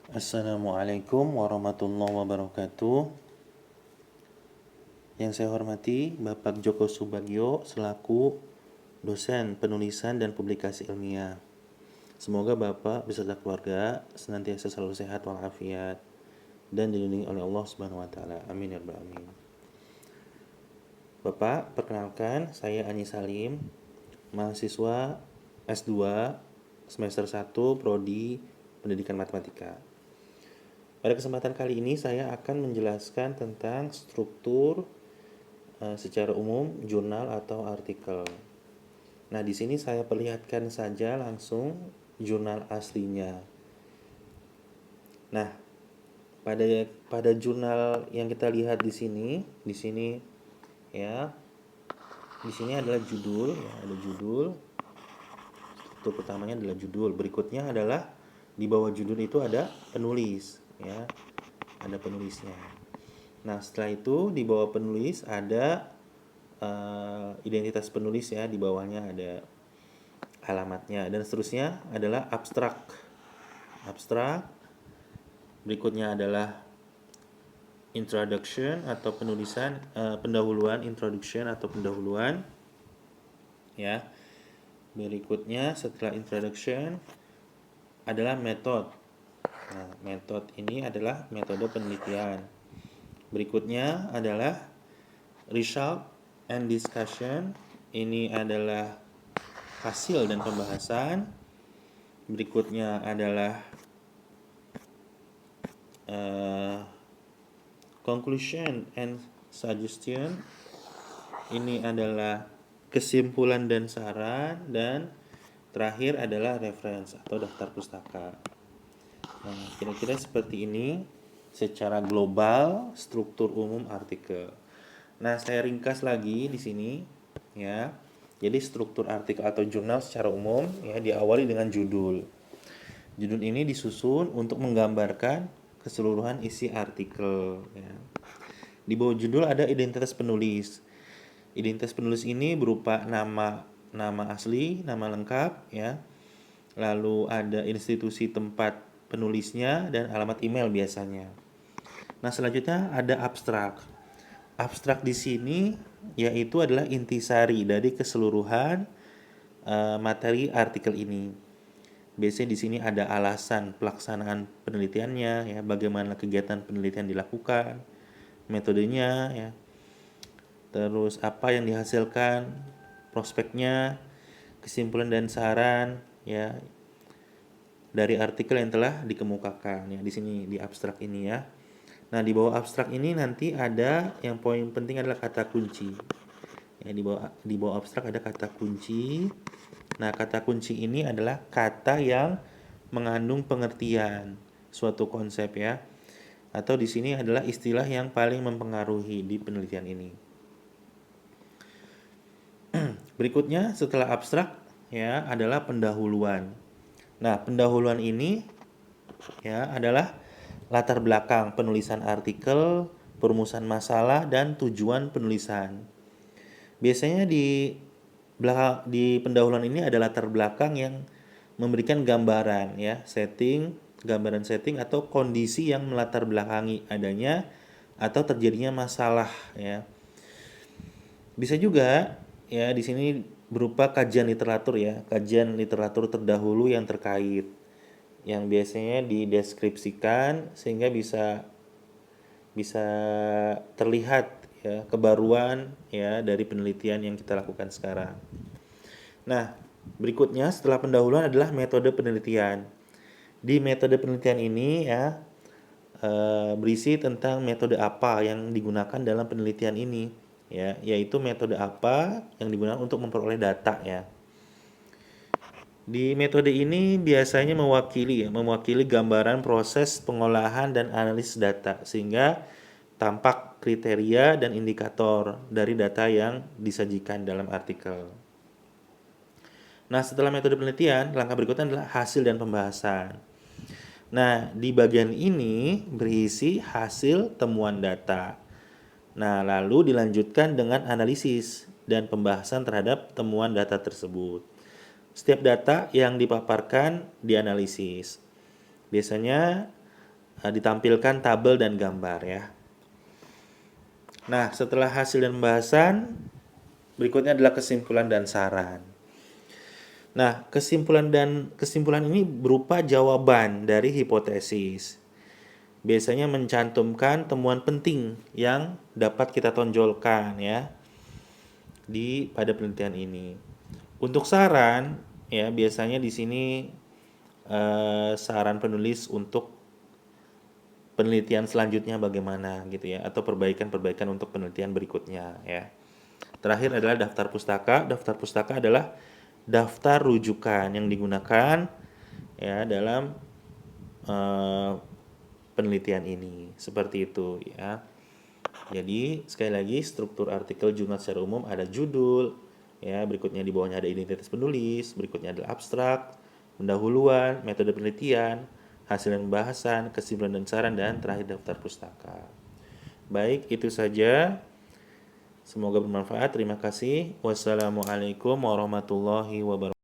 Assalamualaikum warahmatullahi wabarakatuh. Yang saya hormati Bapak Joko Subagio selaku dosen penulisan dan publikasi ilmiah. Semoga Bapak beserta keluarga senantiasa selalu sehat walafiat dan dilindungi oleh Allah Subhanahu wa taala. Amin ya rabbal alamin. Bapak, perkenalkan saya Ani Salim, mahasiswa S2 semester 1 prodi Pendidikan Matematika. Pada kesempatan kali ini saya akan menjelaskan tentang struktur secara umum jurnal atau artikel. Nah, di sini saya perlihatkan saja langsung jurnal aslinya. Nah, pada jurnal yang kita lihat di sini ya, di sini adalah judul, ya, ada judul. Struktur pertamanya adalah judul. Berikutnya adalah di bawah judul itu ada penulis, ya, ada penulisnya. Nah, setelah itu di bawah penulis ada identitas penulis, ya, di bawahnya ada alamatnya, dan seterusnya adalah abstrak. Berikutnya adalah introduction atau penulisan pendahuluan, introduction atau pendahuluan, ya. Berikutnya setelah introduction adalah metode. Nah, metode ini adalah metode penelitian. Berikutnya adalah result and discussion. Ini adalah hasil dan pembahasan. Berikutnya adalah conclusion and suggestion. Ini adalah kesimpulan dan saran, dan terakhir adalah reference atau daftar pustaka. Nah, kira-kira seperti ini secara global struktur umum artikel. Nah, saya ringkas lagi di sini, ya. Jadi struktur artikel atau jurnal secara umum, ya, diawali dengan judul. Judul ini disusun untuk menggambarkan keseluruhan isi artikel, ya. Di bawah judul ada identitas penulis. Identitas penulis ini berupa nama asli, nama lengkap, ya. Lalu ada institusi tempat penulisnya dan alamat email biasanya. Nah, selanjutnya ada abstrak. Abstrak di sini yaitu adalah intisari dari keseluruhan materi artikel ini. Biasanya di sini ada alasan pelaksanaan penelitiannya, ya, bagaimana kegiatan penelitian dilakukan, metodenya, ya. Terus apa yang dihasilkan, prospeknya, kesimpulan dan saran, ya, dari artikel yang telah dikemukakan, ya, di sini di abstrak ini, ya. Nah, di bawah abstrak ini nanti ada yang poin penting adalah kata kunci. Ya, di bawah abstrak ada kata kunci. Nah, kata kunci ini adalah kata yang mengandung pengertian suatu konsep, ya. Atau di sini adalah istilah yang paling mempengaruhi di penelitian ini. Berikutnya setelah abstrak, ya, adalah pendahuluan. Nah, pendahuluan ini, ya, adalah latar belakang penulisan artikel, perumusan masalah, dan tujuan penulisan. Biasanya di pendahuluan ini ada latar belakang yang memberikan gambaran, ya, gambaran setting atau kondisi yang melatar belakangi adanya atau terjadinya masalah, ya. Bisa juga, ya, di sini berupa kajian literatur, ya, kajian literatur terdahulu yang terkait, yang biasanya dideskripsikan sehingga bisa terlihat, ya, kebaruan, ya, dari penelitian yang kita lakukan sekarang. Nah, berikutnya setelah pendahuluan adalah metode penelitian. Di metode penelitian ini, ya, berisi tentang metode apa yang digunakan dalam penelitian ini, ya, yaitu metode apa yang digunakan untuk memperoleh data, ya. Di metode ini biasanya mewakili gambaran proses pengolahan dan analisis data sehingga tampak kriteria dan indikator dari data yang disajikan dalam artikel. Nah, setelah metode penelitian, langkah berikutnya adalah hasil dan pembahasan. Nah, di bagian ini berisi hasil temuan data. Nah, lalu dilanjutkan dengan analisis dan pembahasan terhadap temuan data tersebut. Setiap data yang dipaparkan dianalisis. Biasanya ditampilkan tabel dan gambar ya. Nah, setelah hasil dan pembahasan, berikutnya adalah kesimpulan dan saran. Nah, kesimpulan ini berupa jawaban dari hipotesis. Biasanya mencantumkan temuan penting yang dapat kita tonjolkan ya pada penelitian ini. Untuk saran ya biasanya di sini saran penulis untuk penelitian selanjutnya bagaimana gitu ya, atau perbaikan-perbaikan untuk penelitian berikutnya ya. Terakhir adalah daftar pustaka. Daftar pustaka adalah daftar rujukan yang digunakan ya dalam penelitian ini. Seperti itu ya. Jadi sekali lagi struktur artikel jurnal secara umum ada judul ya, berikutnya di bawahnya ada identitas penulis, berikutnya adalah abstrak, pendahuluan, metode penelitian, hasil dan pembahasan, kesimpulan dan saran, dan terakhir daftar pustaka. Baik, itu saja. Semoga bermanfaat. Terima kasih. Wassalamualaikum warahmatullahi wabarakatuh.